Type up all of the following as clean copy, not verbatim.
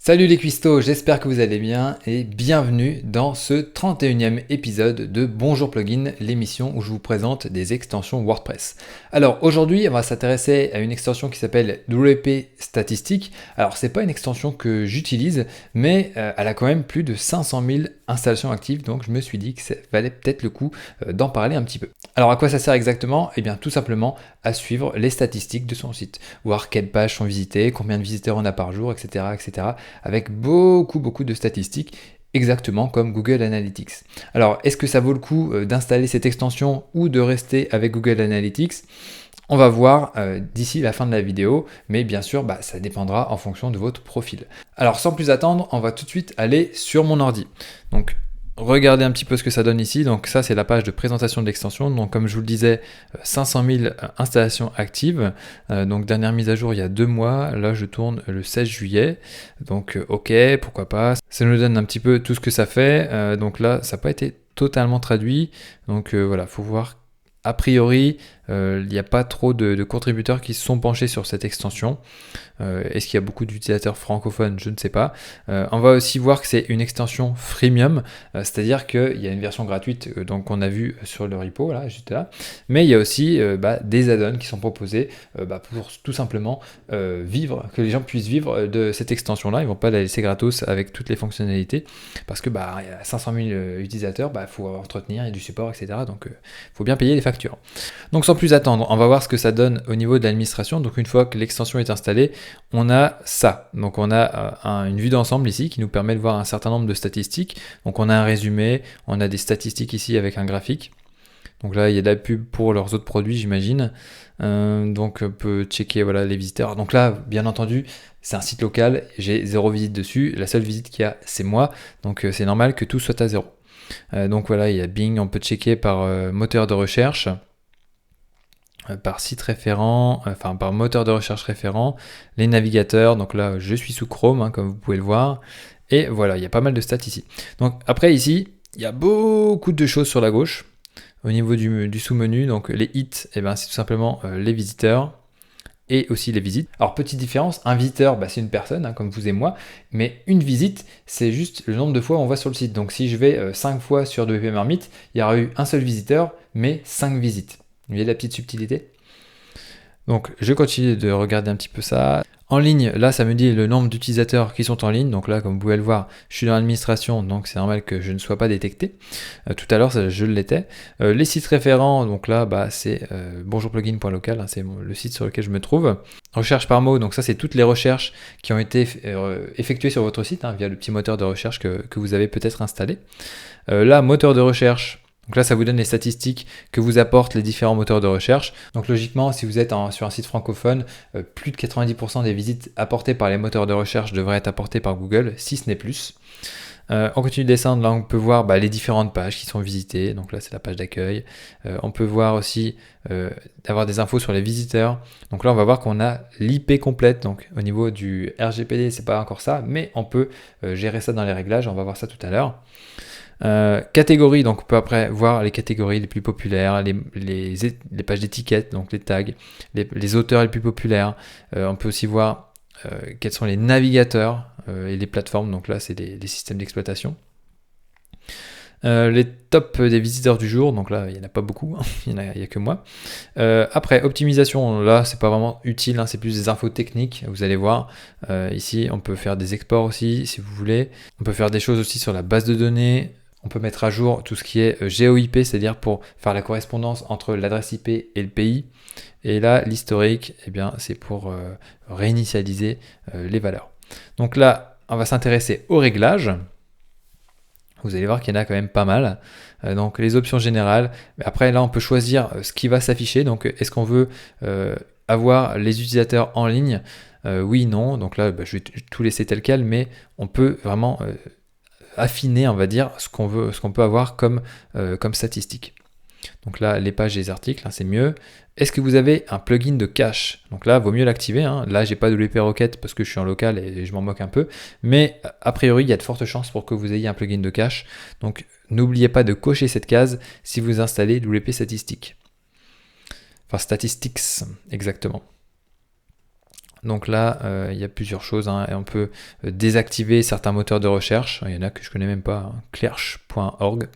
Salut les cuistots, j'espère que vous allez bien et bienvenue dans ce 31e épisode de Bonjour Plugin, l'émission où je vous présente des extensions WordPress. Alors aujourd'hui, on va s'intéresser à une extension qui s'appelle WP Statistics. Alors c'est pas une extension que j'utilise, mais elle a quand même plus de 500 000 installations actives, donc je me suis dit que ça valait peut-être le coup d'en parler un petit peu. Alors à quoi ça sert exactement? Eh bien tout simplement à suivre les statistiques de son site, voir quelles pages sont visitées, combien de visiteurs on a par jour, etc. etc. avec beaucoup de statistiques, exactement comme Google Analytics. Alors, est-ce que ça vaut le coup d'installer cette extension ou de rester avec Google Analytics? On va voir d'ici la fin de la vidéo, mais bien sûr, ça dépendra en fonction de votre profil. Alors, sans plus attendre, on va tout de suite aller sur mon ordi. Donc, regardez un petit peu ce que ça donne ici. Donc ça, c'est la page de présentation de l'extension. Donc comme je vous le disais, 500 000 installations actives. Donc dernière mise à jour il y a 2 mois. Là, je tourne le 16 juillet. Donc ok, pourquoi pas. Ça nous donne un petit peu tout ce que ça fait. Donc là, ça n'a pas été totalement traduit. Donc voilà, faut voir. A priori, il n'y a pas trop de contributeurs qui se sont penchés sur cette extension. Est-ce qu'il y a beaucoup d'utilisateurs francophones? Je ne sais pas. On va aussi voir que c'est une extension freemium, c'est-à-dire qu'il y a une version gratuite donc qu'on a vu sur le repo, là, juste là. Mais il y a aussi des add-ons qui sont proposés pour tout simplement vivre, que les gens puissent vivre de cette extension-là. Ils ne vont pas la laisser gratos avec toutes les fonctionnalités, parce que il y a 500 000 utilisateurs, il faut entretenir et du support, etc. Donc il faut bien payer les factures. Donc sans plus attendre, on va voir ce que ça donne au niveau de l'administration. Donc une fois que l'extension est installée, on a ça. Donc on a une vue d'ensemble ici qui nous permet de voir un certain nombre de statistiques. Donc on a un résumé, on a des statistiques ici avec un graphique. Donc là, il y a de la pub pour leurs autres produits, j'imagine. Donc on peut checker les visiteurs. Donc là, bien entendu, c'est un site local, j'ai 0 visite dessus. La seule visite qu'il y a, c'est moi. Donc c'est normal que tout soit à 0. Donc voilà, il y a Bing, on peut checker par moteur de recherche, par site référent, par moteur de recherche référent, les navigateurs. Donc là, je suis sous Chrome, comme vous pouvez le voir. Et voilà, il y a pas mal de stats ici. Donc après ici, il y a beaucoup de choses sur la gauche. Au niveau du sous-menu, donc les hits, c'est tout simplement les visiteurs et aussi les visites. Alors petite différence, un visiteur, c'est une personne, comme vous et moi, mais une visite, c'est juste le nombre de fois où on va sur le site. Donc si je vais 5 fois sur WP Marmite, il y aura eu un seul visiteur, mais 5 visites. Vous voyez la petite subtilité? Donc je continue de regarder un petit peu ça. En ligne, là ça me dit le nombre d'utilisateurs qui sont en ligne. Donc là, comme vous pouvez le voir, je suis dans l'administration, donc c'est normal que je ne sois pas détecté. Tout à l'heure, je l'étais. Les sites référents, donc là, c'est bonjourplugin.local, c'est le site sur lequel je me trouve. Recherche par mot, donc ça c'est toutes les recherches qui ont été effectuées sur votre site via le petit moteur de recherche que vous avez peut-être installé. Là, moteur de recherche. Donc là, ça vous donne les statistiques que vous apportent les différents moteurs de recherche. Donc logiquement, si vous êtes sur un site francophone, plus de 90% des visites apportées par les moteurs de recherche devraient être apportées par Google, si ce n'est plus. On continue de descendre, là on peut voir les différentes pages qui sont visitées. Donc là, c'est la page d'accueil. On peut voir aussi avoir des infos sur les visiteurs. Donc là, on va voir qu'on a l'IP complète. Donc au niveau du RGPD, c'est pas encore ça, mais on peut gérer ça dans les réglages. On va voir ça tout à l'heure. Catégories, donc on peut après voir les catégories les plus populaires, les pages d'étiquettes, donc les tags, les auteurs les plus populaires. On peut aussi voir quels sont les navigateurs et les plateformes, donc là c'est les systèmes d'exploitation. Les tops des visiteurs du jour, donc là il n'y en a pas beaucoup, il n'y a que moi. Après, optimisation, là c'est pas vraiment utile, c'est plus des infos techniques, vous allez voir. Ici on peut faire des exports aussi si vous voulez. On peut faire des choses aussi sur la base de données. On peut mettre à jour tout ce qui est GeoIP, c'est-à-dire pour faire la correspondance entre l'adresse IP et le pays. Et là, l'historique, c'est pour réinitialiser les valeurs. Donc là, on va s'intéresser aux réglages. Vous allez voir qu'il y en a quand même pas mal. Donc les options générales. Après, là, on peut choisir ce qui va s'afficher. Donc, est-ce qu'on veut avoir les utilisateurs en ligne? Oui, non. Donc là, je vais tout laisser tel quel, mais on peut vraiment affiner, on va dire, ce qu'on peut avoir comme statistique. Donc là, les pages et les articles, c'est mieux. Est-ce que vous avez un plugin de cache? Donc là, vaut mieux l'activer. Là, j'ai pas de WP Rocket parce que je suis en local et je m'en moque un peu. Mais a priori, il y a de fortes chances pour que vous ayez un plugin de cache. Donc n'oubliez pas de cocher cette case si vous installez WP Statistics. Enfin, Statistics, exactement. donc là, il y a plusieurs choses, hein, et on peut désactiver certains moteurs de recherche. Il y en a que je connais même pas, hein. Clerch.org,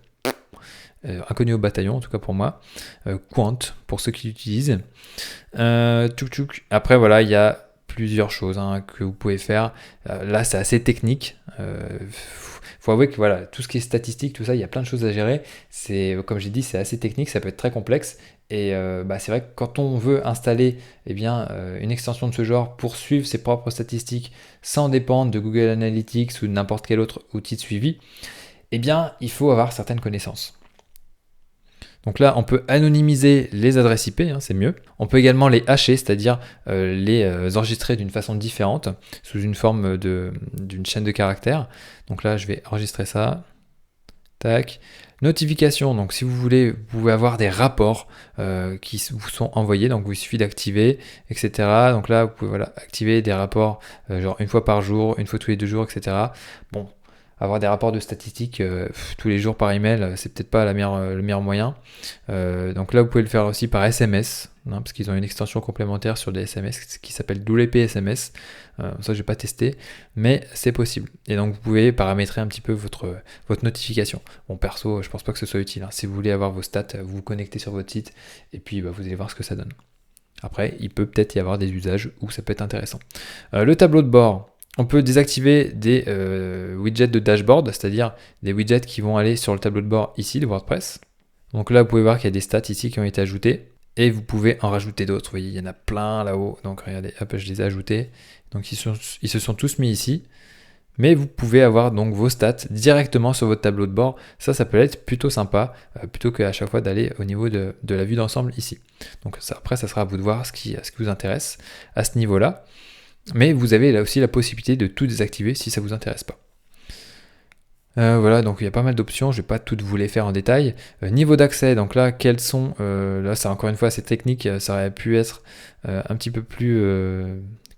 inconnu au bataillon, en tout cas pour moi. Quant, pour ceux qui l'utilisent. Après, voilà, il y a plusieurs choses, hein, que vous pouvez faire. Là, c'est assez technique. Faut avouer que voilà, tout ce qui est statistique, tout ça, il y a plein de choses à gérer. Comme j'ai dit, c'est assez technique, ça peut être très complexe. Et c'est vrai que quand on veut installer une extension de ce genre pour suivre ses propres statistiques sans dépendre de Google Analytics ou de n'importe quel autre outil de suivi, il faut avoir certaines connaissances. Donc là, on peut anonymiser les adresses IP, hein, c'est mieux. On peut également les hacher, c'est-à-dire les enregistrer d'une façon différente, sous une forme d'une chaîne de caractères. Donc là, je vais enregistrer ça. Tac. Notification, donc si vous voulez, vous pouvez avoir des rapports qui vous sont envoyés, donc il suffit d'activer, etc. Donc là, vous pouvez activer des rapports genre une fois par jour, une fois tous les 2 jours, etc. Bon, avoir des rapports de statistiques tous les jours par email, c'est peut-être pas le meilleur moyen. Donc là, vous pouvez le faire aussi par SMS, hein, parce qu'ils ont une extension complémentaire sur des SMS qui s'appelle WP SMS. Ça, j'ai pas testé, mais c'est possible. Et donc, vous pouvez paramétrer un petit peu votre notification. Bon, perso, je pense pas que ce soit utile, hein. Si vous voulez avoir vos stats, vous vous connectez sur votre site et puis vous allez voir ce que ça donne. Après, il peut peut-être y avoir des usages où ça peut être intéressant. Le tableau de bord. On peut désactiver des widgets de dashboard, c'est-à-dire des widgets qui vont aller sur le tableau de bord ici de WordPress. Donc là, vous pouvez voir qu'il y a des stats ici qui ont été ajoutées et vous pouvez en rajouter d'autres. Vous voyez, il y en a plein là-haut. Donc regardez, hop, je les ai ajoutés. Donc ils se sont tous mis ici. Mais vous pouvez avoir donc vos stats directement sur votre tableau de bord. Ça peut être plutôt sympa, plutôt qu'à chaque fois d'aller au niveau de la vue d'ensemble ici. Donc après, ça sera à vous de voir ce qui vous intéresse à ce niveau-là. Mais vous avez là aussi la possibilité de tout désactiver si ça ne vous intéresse pas. Voilà, donc il y a pas mal d'options, je ne vais pas toutes vous les faire en détail. Niveau d'accès, donc là, quels sont, là c'est encore une fois assez technique, ça aurait pu être un petit peu plus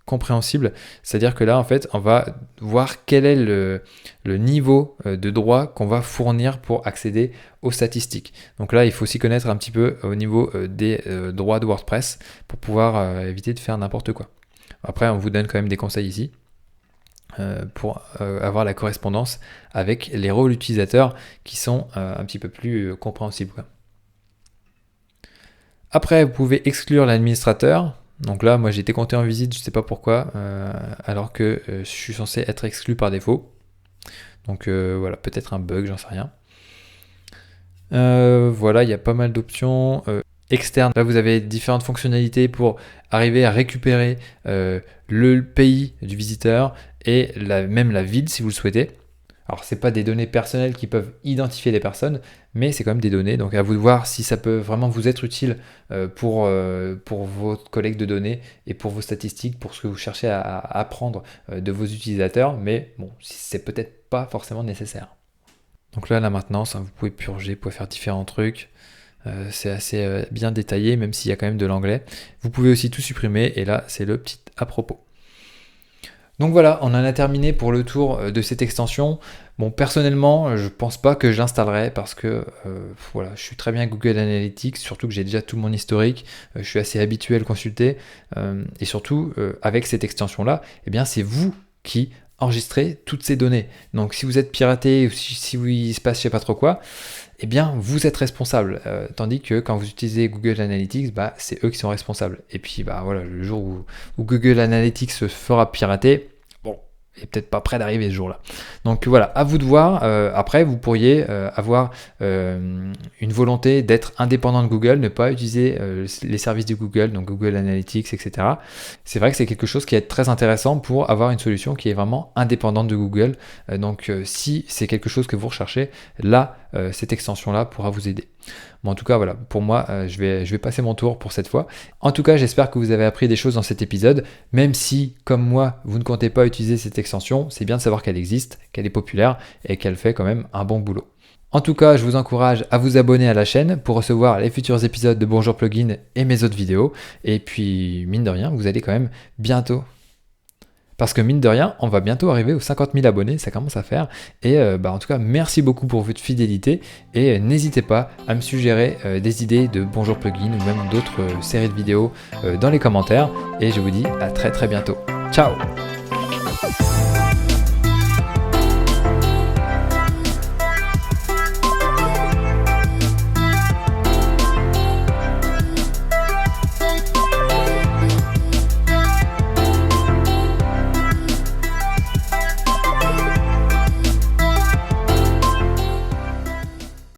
compréhensible. C'est-à-dire que là, en fait, on va voir quel est le niveau de droit qu'on va fournir pour accéder aux statistiques. Donc là, il faut s'y connaître un petit peu au niveau des droits de WordPress pour pouvoir éviter de faire n'importe quoi. Après, on vous donne quand même des conseils ici pour avoir la correspondance avec les rôles utilisateurs qui sont un petit peu plus compréhensibles, quoi. Après, vous pouvez exclure l'administrateur. Donc là, moi j'ai été compté en visite, je ne sais pas pourquoi, alors que je suis censé être exclu par défaut. Donc voilà, peut-être un bug, j'en sais rien. Voilà, il y a pas mal d'options. Externe. Là, vous avez différentes fonctionnalités pour arriver à récupérer le pays du visiteur et même la ville si vous le souhaitez. Alors, ce n'est pas des données personnelles qui peuvent identifier les personnes, mais c'est quand même des données. Donc, à vous de voir si ça peut vraiment vous être utile pour votre collecte de données et pour vos statistiques, pour ce que vous cherchez à apprendre de vos utilisateurs. Mais bon, c'est peut-être pas forcément nécessaire. Donc là, la maintenance, hein, vous pouvez purger, vous pouvez faire différents trucs. C'est assez bien détaillé, même s'il y a quand même de l'anglais. Vous pouvez aussi tout supprimer, et là, c'est le petit à propos. Donc voilà, on en a terminé pour le tour de cette extension. Bon, personnellement, je pense pas que je l'installerai parce que voilà, je suis très bien Google Analytics, surtout que j'ai déjà tout mon historique, je suis assez habitué à le consulter, et surtout, avec cette extension-là, c'est vous qui enregistrez toutes ces données. Donc si vous êtes piraté, ou si il se passe je sais pas trop quoi, vous êtes responsable. Tandis que quand vous utilisez Google Analytics, c'est eux qui sont responsables. Et puis voilà, le jour où Google Analytics se fera pirater, il n'est peut-être pas prêt d'arriver ce jour-là. Donc voilà, à vous de voir. Après, vous pourriez avoir une volonté d'être indépendant de Google, ne pas utiliser les services de Google, donc Google Analytics, etc. C'est vrai que c'est quelque chose qui est très intéressant pour avoir une solution qui est vraiment indépendante de Google. Donc si c'est quelque chose que vous recherchez, là, cette extension-là pourra vous aider. Bon, en tout cas, voilà, pour moi, je vais passer mon tour pour cette fois. En tout cas, j'espère que vous avez appris des choses dans cet épisode. Même si, comme moi, vous ne comptez pas utiliser cette extension, c'est bien de savoir qu'elle existe, qu'elle est populaire et qu'elle fait quand même un bon boulot. En tout cas, je vous encourage à vous abonner à la chaîne pour recevoir les futurs épisodes de Bonjour Plugin et mes autres vidéos. Et puis, mine de rien, vous allez quand même bientôt parce que mine de rien, on va bientôt arriver aux 50 000 abonnés, ça commence à faire. Et en tout cas, merci beaucoup pour votre fidélité et n'hésitez pas à me suggérer des idées de Bonjour Plugin ou même d'autres séries de vidéos dans les commentaires. Et je vous dis à très très bientôt. Ciao!